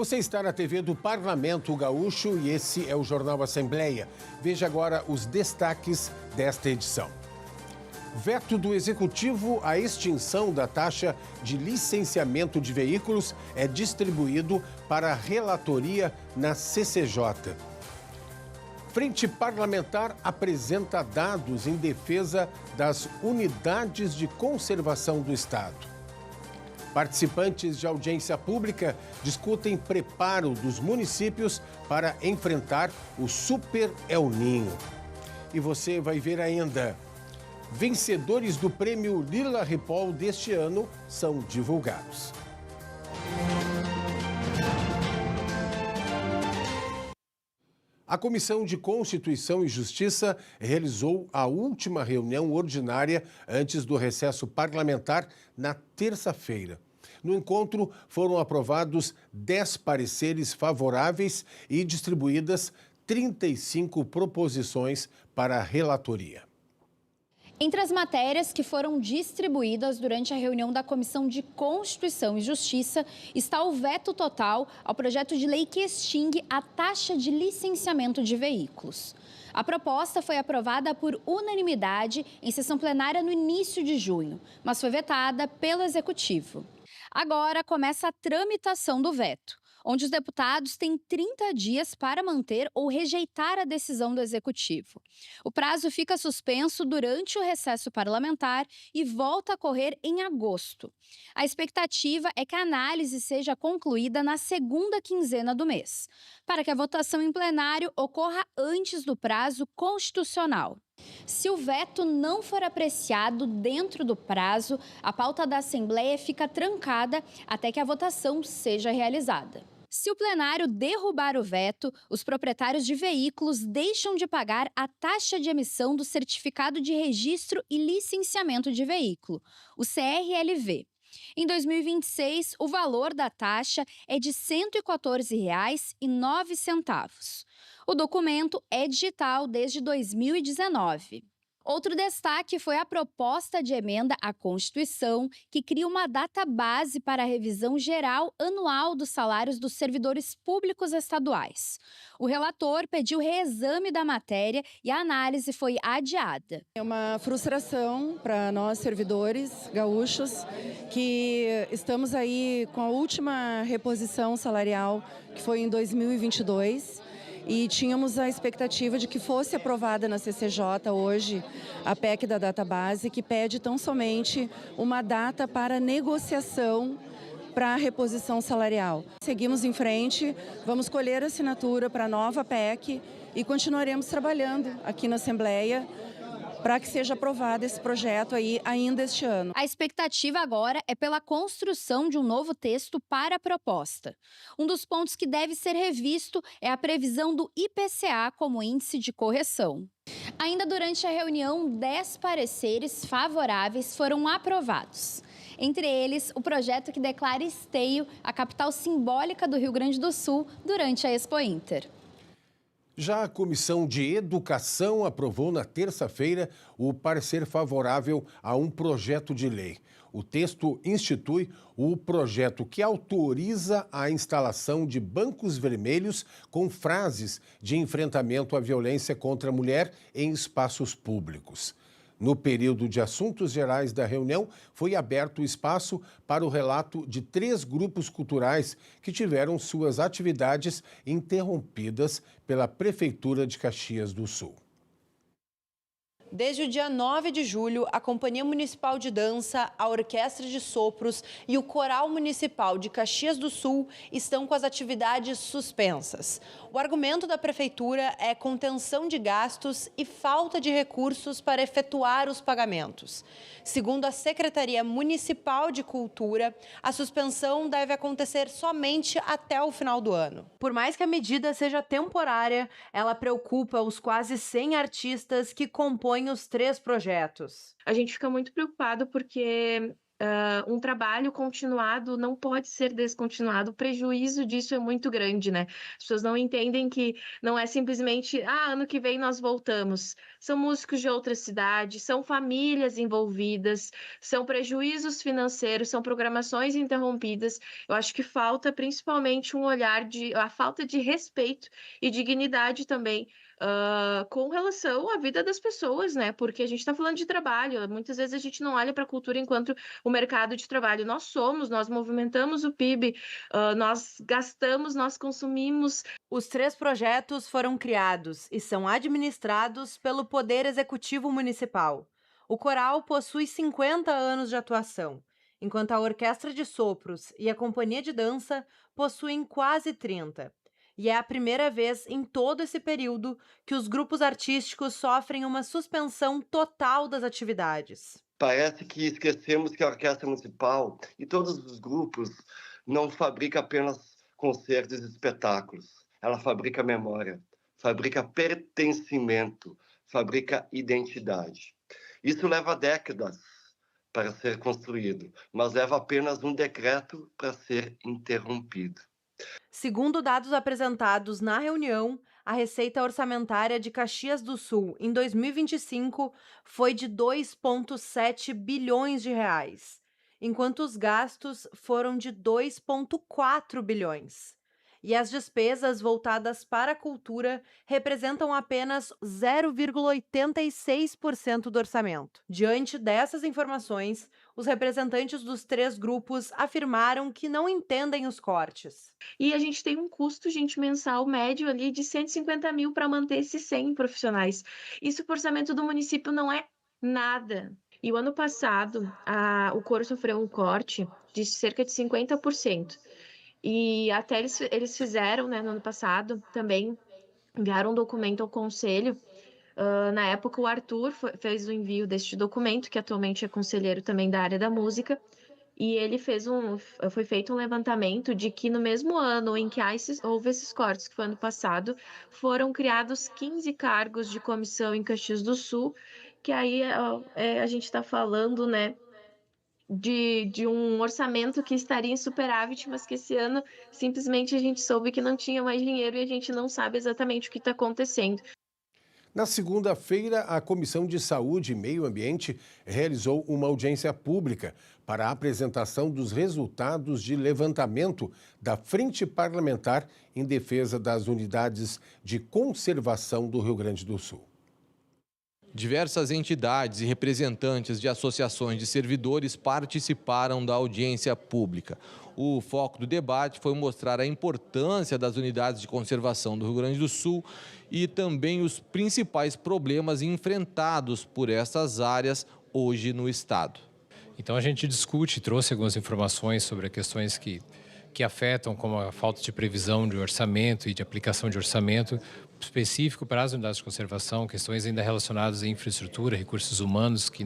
Você está na TV do Parlamento Gaúcho e esse é o Jornal Assembleia. Veja agora os destaques desta edição. Veto do Executivo à extinção da taxa de licenciamento de veículos é distribuído para a relatoria na CCJ. Frente Parlamentar apresenta dados em defesa das unidades de conservação do Estado. Participantes de audiência pública discutem preparo dos municípios para enfrentar o Super El Ninho. E você vai ver ainda, vencedores do prêmio Lila Ripoll deste ano são divulgados. A Comissão de Constituição e Justiça realizou a última reunião ordinária antes do recesso parlamentar na terça-feira. No encontro, foram aprovados 10 pareceres favoráveis e distribuídas 35 proposições para a relatoria. Entre as matérias que foram distribuídas durante a reunião da Comissão de Constituição e Justiça está o veto total ao projeto de lei que extingue a taxa de licenciamento de veículos. A proposta foi aprovada por unanimidade em sessão plenária no início de junho, mas foi vetada pelo Executivo. Agora começa a tramitação do veto, onde os deputados têm 30 dias para manter ou rejeitar a decisão do Executivo. O prazo fica suspenso durante o recesso parlamentar e volta a correr em agosto. A expectativa é que a análise seja concluída na segunda quinzena do mês, para que a votação em plenário ocorra antes do prazo constitucional. Se o veto não for apreciado dentro do prazo, a pauta da Assembleia fica trancada até que a votação seja realizada. Se o plenário derrubar o veto, os proprietários de veículos deixam de pagar a taxa de emissão do Certificado de Registro e Licenciamento de Veículo, o CRLV. Em 2026, o valor da taxa é de R$ 114,09. O documento é digital desde 2019. Outro destaque foi a proposta de emenda à Constituição, que cria uma data base para a revisão geral anual dos salários dos servidores públicos estaduais. O relator pediu reexame da matéria e a análise foi adiada. É uma frustração para nós, servidores gaúchos, que estamos aí com a última reposição salarial, que foi em 2022. E tínhamos a expectativa de que fosse aprovada na CCJ hoje a PEC da database, que pede tão somente uma data para negociação para a reposição salarial. Seguimos em frente, vamos colher assinatura para a nova PEC e continuaremos trabalhando aqui na Assembleia para que seja aprovado esse projeto aí ainda este ano. A expectativa agora é pela construção de um novo texto para a proposta. Um dos pontos que deve ser revisto é a previsão do IPCA como índice de correção. Ainda durante a reunião, 10 pareceres favoráveis foram aprovados. Entre eles, o projeto que declara Esteio a capital simbólica do Rio Grande do Sul durante a Expo Inter. Já a Comissão de Educação aprovou na terça-feira o parecer favorável a um projeto de lei. O texto institui o projeto que autoriza a instalação de bancos vermelhos com frases de enfrentamento à violência contra a mulher em espaços públicos. No período de assuntos gerais da reunião, foi aberto espaço para o relato de 3 grupos culturais que tiveram suas atividades interrompidas pela Prefeitura de Caxias do Sul. Desde o dia 9 de julho, a Companhia Municipal de Dança, a Orquestra de Sopros e o Coral Municipal de Caxias do Sul estão com as atividades suspensas. O argumento da Prefeitura é contenção de gastos e falta de recursos para efetuar os pagamentos. Segundo a Secretaria Municipal de Cultura, a suspensão deve acontecer somente até o final do ano. Por mais que a medida seja temporária, ela preocupa os quase 100 artistas que compõem os 3 projetos. A gente fica muito preocupado porque um trabalho continuado não pode ser descontinuado. O prejuízo disso é muito grande, né? As pessoas não entendem que não é simplesmente, ano que vem nós voltamos. São músicos de outra cidade, são famílias envolvidas, são prejuízos financeiros, são programações interrompidas. Eu acho que falta principalmente um olhar a falta de respeito e dignidade também com relação à vida das pessoas, né? Porque a gente está falando de trabalho. Muitas vezes a gente não olha para a cultura enquanto o mercado de trabalho. Nós movimentamos o PIB, nós gastamos, nós consumimos. Os 3 projetos foram criados e são administrados pelo Poder Executivo Municipal. O coral possui 50 anos de atuação, enquanto a Orquestra de Sopros e a Companhia de Dança possuem quase 30. E é a primeira vez em todo esse período que os grupos artísticos sofrem uma suspensão total das atividades. Parece que esquecemos que a Orquestra Municipal e todos os grupos não fabricam apenas concertos e espetáculos. Ela fabrica memória, fabrica pertencimento, fabrica identidade. Isso leva décadas para ser construído, mas leva apenas um decreto para ser interrompido. Segundo dados apresentados na reunião, a receita orçamentária de Caxias do Sul em 2025 foi de 2,7 bilhões de reais, enquanto os gastos foram de 2,4 bilhões. E as despesas voltadas para a cultura representam apenas 0,86% do orçamento. Diante dessas informações, os representantes dos 3 grupos afirmaram que não entendem os cortes. E a gente tem um custo, mensal médio ali de 150 mil para manter esses 100 profissionais. Isso para o orçamento do município não é nada. E o ano passado, o coro sofreu um corte de cerca de 50%. E até eles fizeram, né, no ano passado, também enviaram um documento ao conselho. Na época, o Arthur fez o envio deste documento, que atualmente é conselheiro também da área da música, e ele foi feito um levantamento de que no mesmo ano em que houve esses cortes, que foi ano passado, foram criados 15 cargos de comissão em Caxias do Sul, que aí a gente está falando, né, de um orçamento que estaria em superávit, mas que esse ano simplesmente a gente soube que não tinha mais dinheiro e a gente não sabe exatamente o que está acontecendo. Na segunda-feira, a Comissão de Saúde e Meio Ambiente realizou uma audiência pública para a apresentação dos resultados de levantamento da Frente Parlamentar em defesa das unidades de conservação do Rio Grande do Sul. Diversas entidades e representantes de associações de servidores participaram da audiência pública. O foco do debate foi mostrar a importância das unidades de conservação do Rio Grande do Sul e também os principais problemas enfrentados por essas áreas hoje no estado. Então a gente discute, trouxe algumas informações sobre questões que afetam, como a falta de previsão de orçamento e de aplicação de orçamento específico para as unidades de conservação, questões ainda relacionadas à infraestrutura, recursos humanos que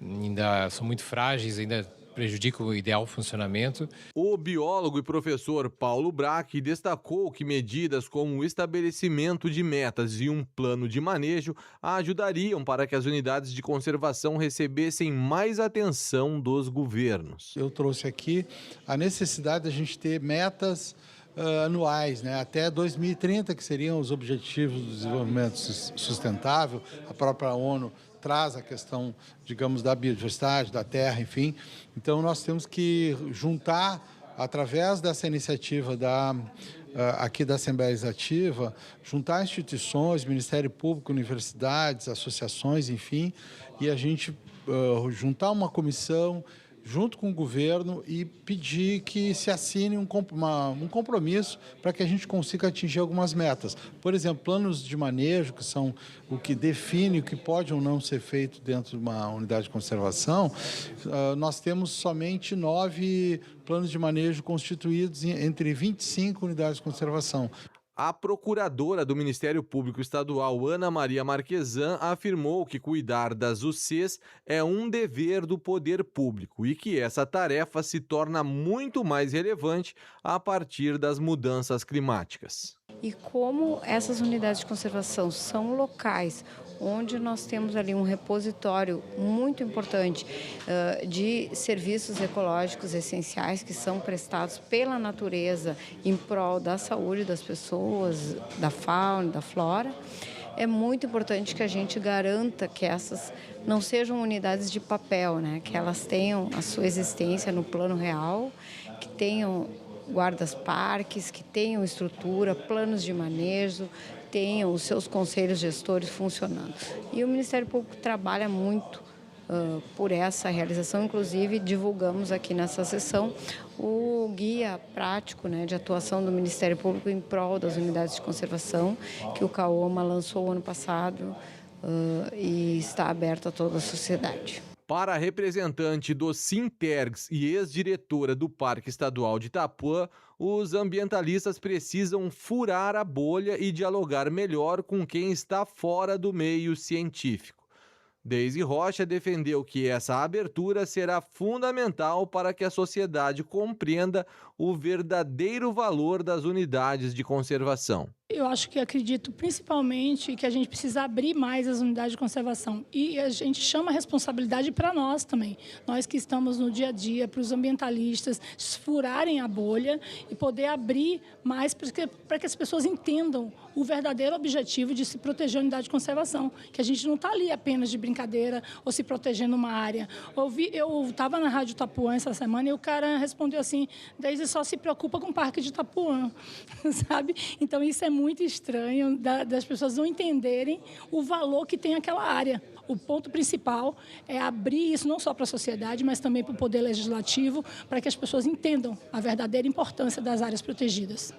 ainda são muito frágeis, ainda prejudicam o ideal funcionamento. O biólogo e professor Paulo Braque destacou que medidas como o estabelecimento de metas e um plano de manejo ajudariam para que as unidades de conservação recebessem mais atenção dos governos. Eu trouxe aqui a necessidade de a gente ter metas anuais, né? Até 2030, que seriam os Objetivos do Desenvolvimento Sustentável. A própria ONU traz a questão, digamos, da biodiversidade, da terra, enfim. Então, nós temos que juntar, através dessa iniciativa aqui da Assembleia Legislativa, juntar instituições, Ministério Público, universidades, associações, enfim, e a gente juntar uma comissão junto com o governo e pedir que se assine um compromisso para que a gente consiga atingir algumas metas. Por exemplo, planos de manejo, que são o que define o que pode ou não ser feito dentro de uma unidade de conservação. Nós temos somente 9 planos de manejo constituídos entre 25 unidades de conservação. A procuradora do Ministério Público Estadual, Ana Maria Marquesan, afirmou que cuidar das UCs é um dever do poder público e que essa tarefa se torna muito mais relevante a partir das mudanças climáticas. E como essas unidades de conservação são locais onde nós temos ali um repositório muito importante de serviços ecológicos essenciais que são prestados pela natureza em prol da saúde das pessoas, da fauna, da flora, é muito importante que a gente garanta que essas não sejam unidades de papel, né? Que elas tenham a sua existência no plano real, que tenham guardas-parques, que tenham estrutura, planos de manejo, tenham os seus conselhos gestores funcionando. E o Ministério Público trabalha muito por essa realização, inclusive divulgamos aqui nessa sessão o guia prático, né, de atuação do Ministério Público em prol das unidades de conservação, que o CAOMA lançou ano passado e está aberto a toda a sociedade. Para a representante do Sintergs e ex-diretora do Parque Estadual de Itapuã, os ambientalistas precisam furar a bolha e dialogar melhor com quem está fora do meio científico. Deise Rocha defendeu que essa abertura será fundamental para que a sociedade compreenda o verdadeiro valor das unidades de conservação. Eu acredito principalmente que a gente precisa abrir mais as unidades de conservação e a gente chama a responsabilidade para nós também, nós que estamos no dia a dia, para os ambientalistas furarem a bolha e poder abrir mais para que as pessoas entendam o verdadeiro objetivo de se proteger a unidade de conservação, que a gente não está ali apenas de brincadeira ou se protegendo uma área. Eu estava na Rádio Itapuã essa semana e o cara respondeu assim, Deise só se preocupa com o Parque de Itapuã, sabe? Então isso é muito estranho das pessoas não entenderem o valor que tem aquela área. O ponto principal é abrir isso não só para a sociedade, mas também para o Poder Legislativo, para que as pessoas entendam a verdadeira importância das áreas protegidas.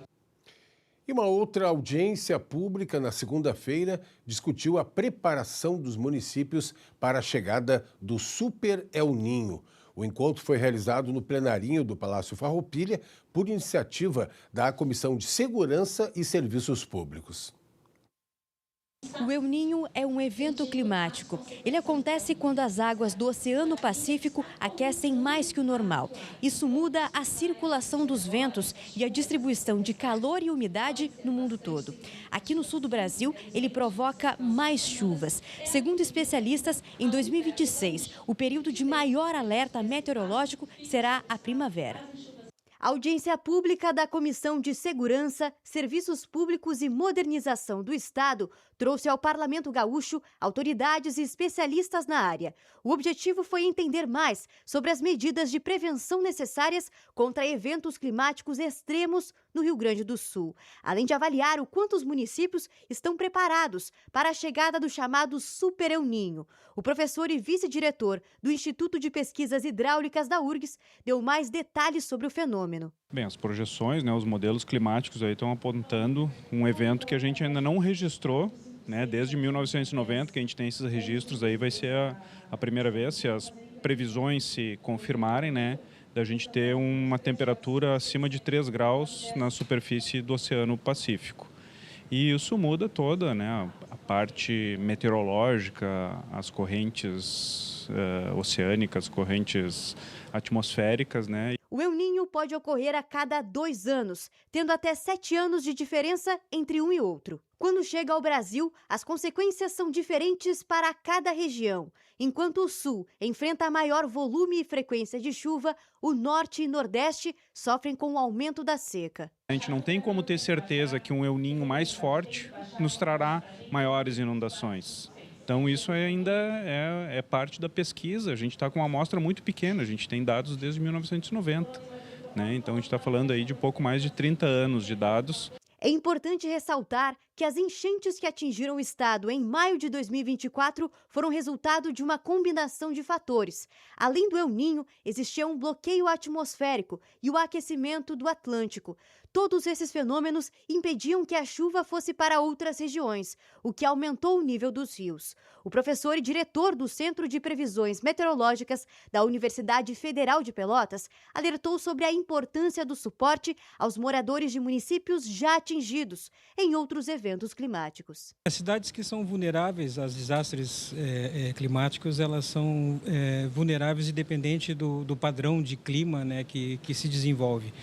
E uma outra audiência pública na segunda-feira discutiu a preparação dos municípios para a chegada do Super El Ninho. O encontro foi realizado no plenarinho do Palácio Farroupilha por iniciativa da Comissão de Segurança e Serviços Públicos. O El Ninho é um evento climático. Ele acontece quando as águas do Oceano Pacífico aquecem mais que o normal. Isso muda a circulação dos ventos e a distribuição de calor e umidade no mundo todo. Aqui no sul do Brasil, ele provoca mais chuvas. Segundo especialistas, em 2026, o período de maior alerta meteorológico será a primavera. A audiência pública da Comissão de Segurança, Serviços Públicos e Modernização do Estado trouxe ao Parlamento Gaúcho autoridades e especialistas na área. O objetivo foi entender mais sobre as medidas de prevenção necessárias contra eventos climáticos extremos no Rio Grande do Sul, além de avaliar o quanto os municípios estão preparados para a chegada do chamado Super El Ninho. O professor e vice-diretor do Instituto de Pesquisas Hidráulicas da URGS deu mais detalhes sobre o fenômeno. Bem, as projeções, os modelos climáticos aí estão apontando um evento que a gente ainda não registrou, desde 1990, que a gente tem esses registros, aí vai ser a primeira vez, se as previsões se confirmarem, da gente ter uma temperatura acima de 3 graus na superfície do Oceano Pacífico. E isso muda toda, a parte meteorológica, as correntes oceânicas, correntes atmosféricas, O El Ninho pode ocorrer a cada 2 anos, tendo até 7 anos de diferença entre um e outro. Quando chega ao Brasil, as consequências são diferentes para cada região. Enquanto o Sul enfrenta maior volume e frequência de chuva, o Norte e Nordeste sofrem com o aumento da seca. A gente não tem como ter certeza que um El Ninho mais forte nos trará maiores inundações. Então isso ainda é parte da pesquisa, a gente está com uma amostra muito pequena, a gente tem dados desde 1990. Então a gente está falando aí de pouco mais de 30 anos de dados. É importante ressaltar que as enchentes que atingiram o estado em maio de 2024 foram resultado de uma combinação de fatores. Além do El Ninho, existia um bloqueio atmosférico e o aquecimento do Atlântico. Todos esses fenômenos impediam que a chuva fosse para outras regiões, o que aumentou o nível dos rios. O professor e diretor do Centro de Previsões Meteorológicas da Universidade Federal de Pelotas alertou sobre a importância do suporte aos moradores de municípios já atingidos em outros eventos climáticos. As cidades que são vulneráveis aos desastres climáticos, elas são vulneráveis independente do padrão de clima que se desenvolve.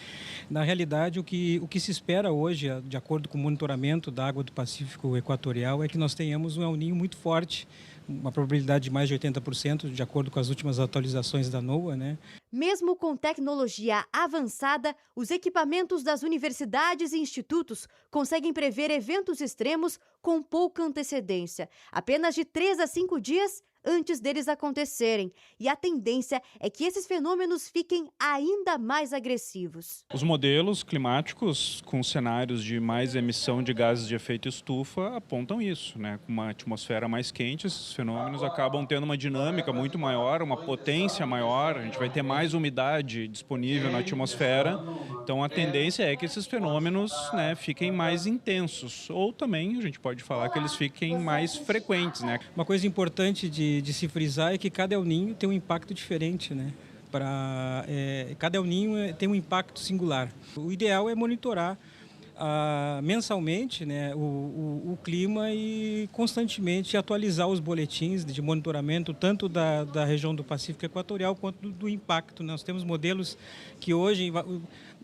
Na realidade, o que se espera hoje, de acordo com o monitoramento da água do Pacífico Equatorial, é que nós tenhamos um El Niño muito forte, uma probabilidade de mais de 80%, de acordo com as últimas atualizações da NOAA, né? Mesmo com tecnologia avançada, os equipamentos das universidades e institutos conseguem prever eventos extremos com pouca antecedência, apenas de 3 a 5 dias antes deles acontecerem. E a tendência é que esses fenômenos fiquem ainda mais agressivos. Os modelos climáticos com cenários de mais emissão de gases de efeito estufa apontam isso, né? Com uma atmosfera mais quente, esses fenômenos acabam tendo uma dinâmica muito maior, uma potência maior, a gente vai ter mais umidade disponível na atmosfera, então a tendência é que esses fenômenos, né, fiquem mais intensos, ou também a gente pode falar que eles fiquem mais frequentes, né? Uma coisa importante de se frisar é que cada El Niño tem um impacto diferente, né? Cada El Niño tem um impacto singular. O ideal é monitorar mensalmente, né, o clima e constantemente atualizar os boletins de monitoramento tanto da região do Pacífico Equatorial quanto do impacto. Nós temos modelos que hoje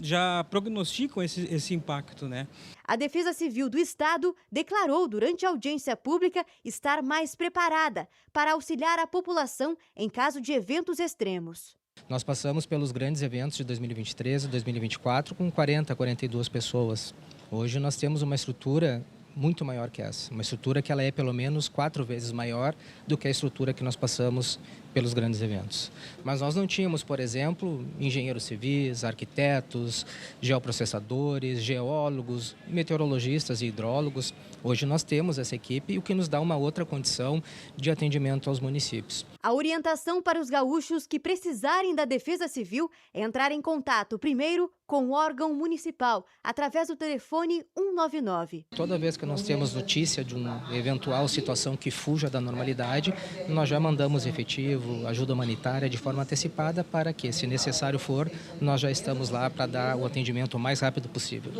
já prognosticam esse impacto, né? A Defesa Civil do Estado declarou durante a audiência pública estar mais preparada para auxiliar a população em caso de eventos extremos. Nós passamos pelos grandes eventos de 2023 e 2024 com 42 pessoas. Hoje nós temos uma estrutura muito maior que essa, uma estrutura que ela é pelo menos 4 vezes maior do que a estrutura que nós passamos pelos grandes eventos. Mas nós não tínhamos, por exemplo, engenheiros civis, arquitetos, geoprocessadores, geólogos, meteorologistas e hidrólogos. Hoje nós temos essa equipe, o que nos dá uma outra condição de atendimento aos municípios. A orientação para os gaúchos que precisarem da Defesa Civil é entrar em contato primeiro com o órgão municipal, através do telefone 199. Toda vez que nós temos notícia de uma eventual situação que fuja da normalidade, nós já mandamos efetivo, ajuda humanitária de forma antecipada para que, se necessário for, nós já estamos lá para dar o atendimento o mais rápido possível.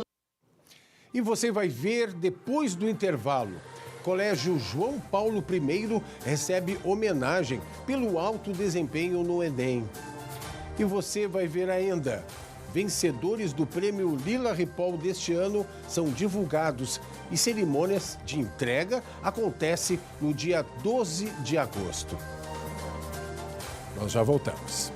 E você vai ver depois do intervalo. Colégio João Paulo I recebe homenagem pelo alto desempenho no Enem. E você vai ver ainda. Vencedores do prêmio Lila Ripoll deste ano são divulgados e cerimônias de entrega acontecem no dia 12 de agosto. Nós já voltamos.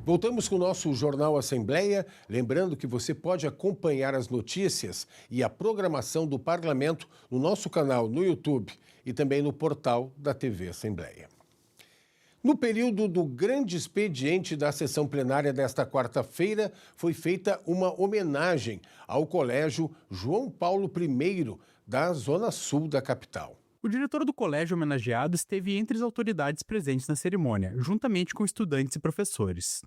Voltamos com o nosso Jornal Assembleia, lembrando que você pode acompanhar as notícias e a programação do Parlamento no nosso canal no YouTube e também no portal da TV Assembleia. No período do grande expediente da sessão plenária desta quarta-feira, foi feita uma homenagem ao Colégio João Paulo I, da Zona Sul da capital. O diretor do colégio homenageado esteve entre as autoridades presentes na cerimônia, juntamente com estudantes e professores.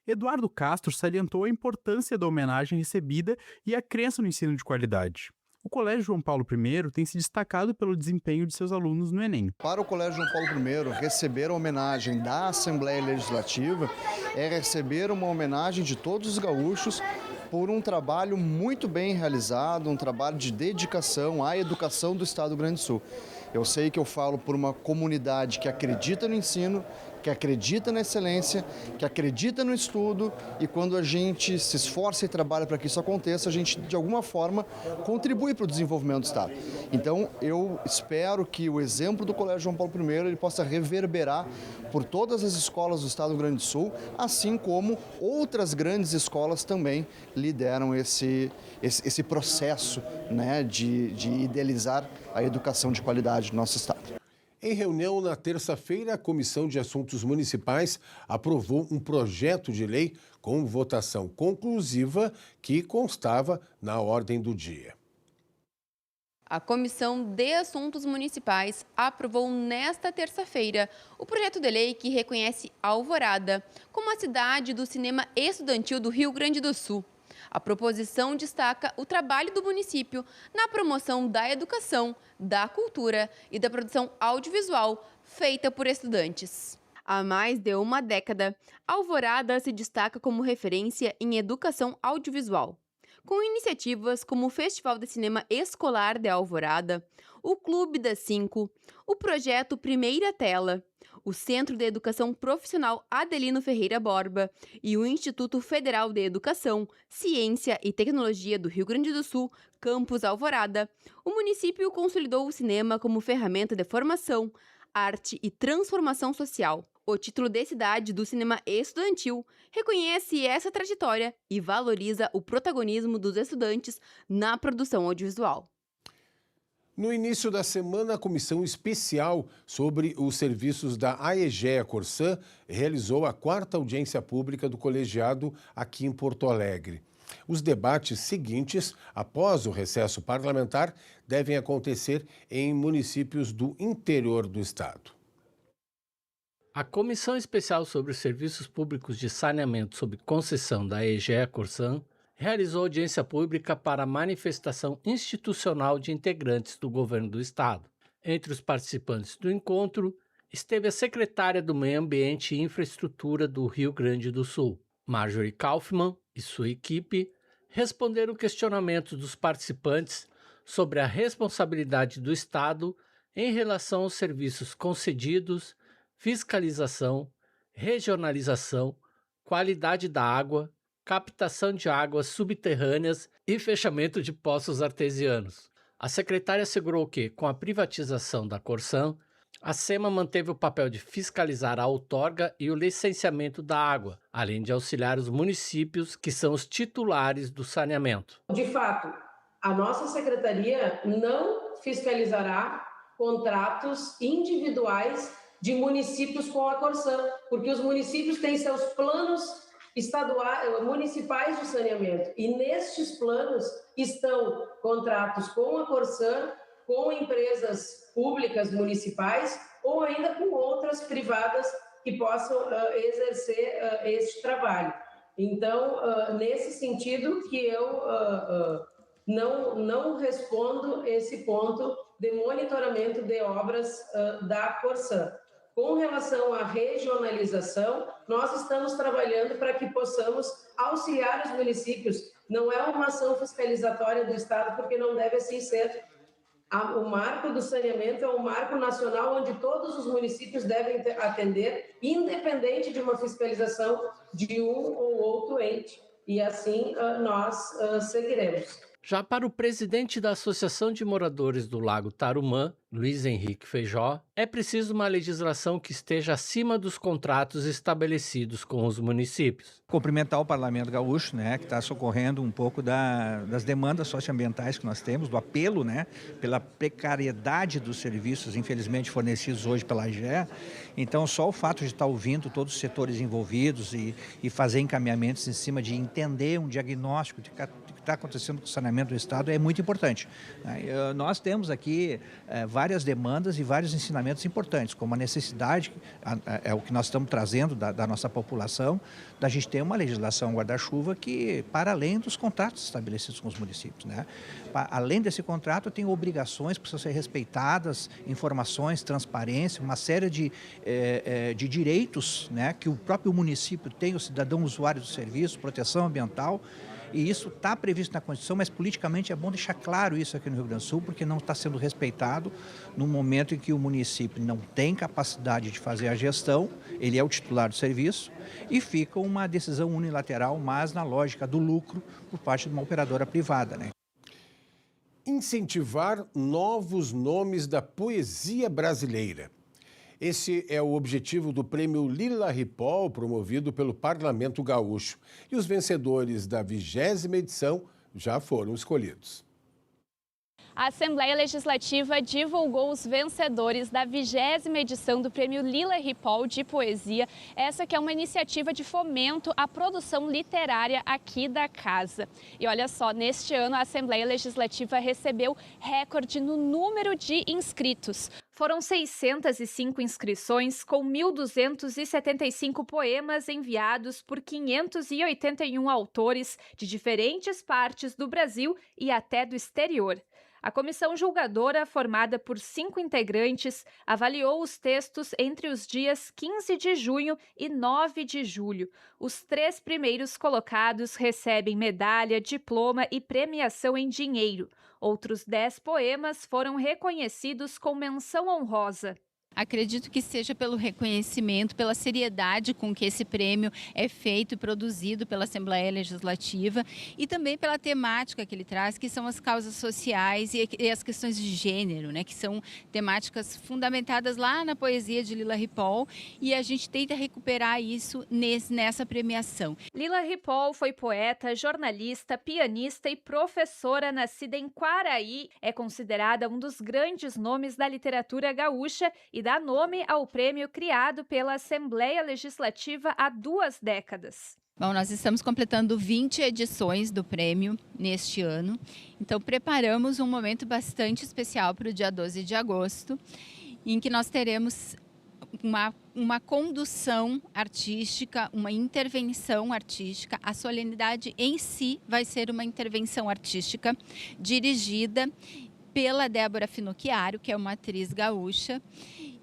Eduardo Castro salientou a importância da homenagem recebida e a crença no ensino de qualidade. O Colégio João Paulo I tem se destacado pelo desempenho de seus alunos no Enem. Para o Colégio João Paulo I, receber a homenagem da Assembleia Legislativa é receber uma homenagem de todos os gaúchos por um trabalho muito bem realizado, um trabalho de dedicação à educação do Estado do Rio Grande do Sul. Eu sei que eu falo por uma comunidade que acredita no ensino, que acredita na excelência, que acredita no estudo, e quando a gente se esforça e trabalha para que isso aconteça, a gente de alguma forma contribui para o desenvolvimento do Estado. Então eu espero que o exemplo do Colégio João Paulo I ele possa reverberar por todas as escolas do Estado do Rio Grande do Sul, assim como outras grandes escolas também lideram esse processo, né, de idealizar a educação de qualidade do nosso Estado. Em reunião na terça-feira, a Comissão de Assuntos Municipais aprovou um projeto de lei com votação conclusiva que constava na ordem do dia. A Comissão de Assuntos Municipais aprovou nesta terça-feira o projeto de lei que reconhece Alvorada como a cidade do cinema estudantil do Rio Grande do Sul. A proposição destaca o trabalho do município na promoção da educação, da cultura e da produção audiovisual feita por estudantes. Há mais de uma década, Alvorada se destaca como referência em educação audiovisual. com iniciativas como o Festival de Cinema Escolar de Alvorada, o Clube das 5, o projeto Primeira Tela, o Centro de Educação Profissional Adelino Ferreira Borba e o Instituto Federal de Educação, Ciência e Tecnologia do Rio Grande do Sul, Campus Alvorada. O município consolidou o cinema como ferramenta de formação, arte e transformação social. O título de cidade do cinema estudantil reconhece essa trajetória e valoriza o protagonismo dos estudantes na produção audiovisual. No início da semana, a Comissão Especial sobre os Serviços da AEGEA Corsã realizou a 4ª audiência pública do colegiado aqui em Porto Alegre. Os debates seguintes, após o recesso parlamentar, devem acontecer em municípios do interior do estado. A Comissão Especial sobre os Serviços Públicos de Saneamento sob concessão da AEGEA Corsã realizou audiência pública para a manifestação institucional de integrantes do governo do estado. Entre os participantes do encontro esteve a secretária do Meio Ambiente e Infraestrutura do Rio Grande do Sul. Marjorie Kaufmann e sua equipe responderam questionamentos dos participantes sobre a responsabilidade do estado em relação aos serviços concedidos, fiscalização, regionalização, qualidade da água, captação de águas subterrâneas e fechamento de poços artesianos. A secretária assegurou que, com a privatização da Corsã, a SEMA manteve o papel de fiscalizar a outorga e o licenciamento da água, além de auxiliar os municípios que são os titulares do saneamento. De fato, a nossa secretaria não fiscalizará contratos individuais de municípios com a Corsã, porque os municípios têm seus planos municipais de saneamento. E nestes planos estão contratos com a Corsã, com empresas públicas municipais ou ainda com outras privadas que possam exercer este trabalho. Então, nesse sentido que eu não respondo esse ponto de monitoramento de obras da Corsã. Com relação à regionalização, nós estamos trabalhando para que possamos auxiliar os municípios. Não é uma ação fiscalizatória do Estado, porque não deve assim ser. O marco do saneamento é um marco nacional onde todos os municípios devem atender, independente de uma fiscalização de um ou outro ente. E assim nós seguiremos. Já para o presidente da Associação de Moradores do Lago Tarumã, Luiz Henrique Feijó, é preciso uma legislação que esteja acima dos contratos estabelecidos com os municípios. Cumprimentar o Parlamento Gaúcho, que está socorrendo um pouco das demandas socioambientais que nós temos, do apelo, pela precariedade dos serviços, infelizmente, fornecidos hoje pela AEGEA. Então, só o fato de estar ouvindo todos os setores envolvidos e fazer encaminhamentos em cima de entender um diagnóstico de que está acontecendo com o saneamento do Estado é muito importante. Nós temos aqui várias demandas e vários ensinamentos importantes, como a necessidade, é o que nós estamos trazendo da nossa população, da gente ter uma legislação guarda-chuva que, para além dos contratos estabelecidos com os municípios. Além desse contrato, tem obrigações que precisam ser respeitadas, informações, transparência, uma série de direitos que o próprio município tem, o cidadão usuário do serviço, proteção ambiental. E isso está previsto na Constituição, mas politicamente é bom deixar claro isso aqui no Rio Grande do Sul, porque não está sendo respeitado no momento em que o município não tem capacidade de fazer a gestão, ele é o titular do serviço, e fica uma decisão unilateral, mas na lógica do lucro por parte de uma operadora privada. Incentivar novos nomes da poesia brasileira. Esse é o objetivo do Prêmio Lila Ripoll, promovido pelo Parlamento Gaúcho. E os vencedores da 20ª edição já foram escolhidos. A Assembleia Legislativa divulgou os vencedores da 20ª edição do Prêmio Lila Ripoll de Poesia. Essa que é uma iniciativa de fomento à produção literária aqui da casa. E olha só, neste ano a Assembleia Legislativa recebeu recorde no número de inscritos. Foram 605 inscrições, com 1.275 poemas enviados por 581 autores de diferentes partes do Brasil e até do exterior. A comissão julgadora, formada por 5 integrantes, avaliou os textos entre os dias 15 de junho e 9 de julho. Os 3 primeiros colocados recebem medalha, diploma e premiação em dinheiro. Outros 10 poemas foram reconhecidos com menção honrosa. Acredito que seja pelo reconhecimento, pela seriedade com que esse prêmio é feito e produzido pela Assembleia Legislativa e também pela temática que ele traz, que são as causas sociais e as questões de gênero, né, que são temáticas fundamentadas lá na poesia de Lila Ripoll, e a gente tenta recuperar isso nessa premiação. Lila Ripoll foi poeta, jornalista, pianista e professora nascida em Quaraí. É considerada um dos grandes nomes da literatura gaúcha e dá nome ao prêmio criado pela Assembleia Legislativa há 2 décadas. Bom, nós estamos completando 20 edições do prêmio neste ano, então preparamos um momento bastante especial para o dia 12 de agosto, em que nós teremos uma condução artística, uma intervenção artística. A solenidade em si vai ser uma intervenção artística dirigida pela Débora Finocchiaro, que é uma atriz gaúcha,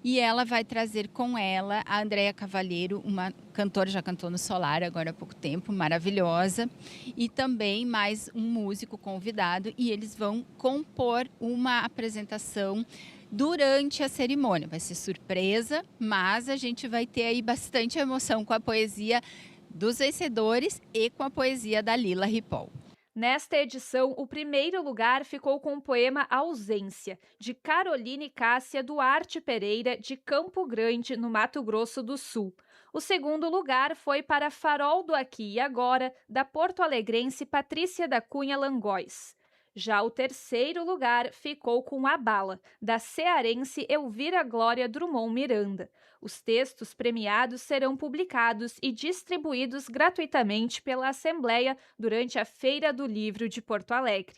e ela vai trazer com ela a Andréa Cavalheiro, uma cantora, já cantou no Solar agora há pouco tempo, maravilhosa, e também mais um músico convidado, e eles vão compor uma apresentação durante a cerimônia. Vai ser surpresa, mas a gente vai ter aí bastante emoção com a poesia dos vencedores e com a poesia da Lila Ripoll. Nesta edição, o primeiro lugar ficou com o poema Ausência, de Caroline Cássia Duarte Pereira, de Campo Grande, no Mato Grosso do Sul. O segundo lugar foi para Farol do Aqui e Agora, da porto-alegrense Patrícia da Cunha Langóis. Já o terceiro lugar ficou com A Bala, da cearense Elvira Glória Drummond Miranda. Os textos premiados serão publicados e distribuídos gratuitamente pela Assembleia durante a Feira do Livro de Porto Alegre.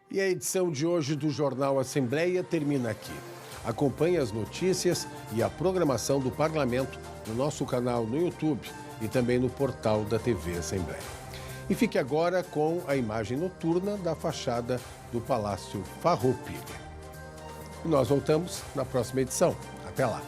E a edição de hoje do Jornal Assembleia termina aqui. Acompanhe as notícias e a programação do Parlamento no nosso canal no YouTube e também no portal da TV Assembleia. E fique agora com a imagem noturna da fachada do Palácio Farroupilha. E nós voltamos na próxima edição. Até lá!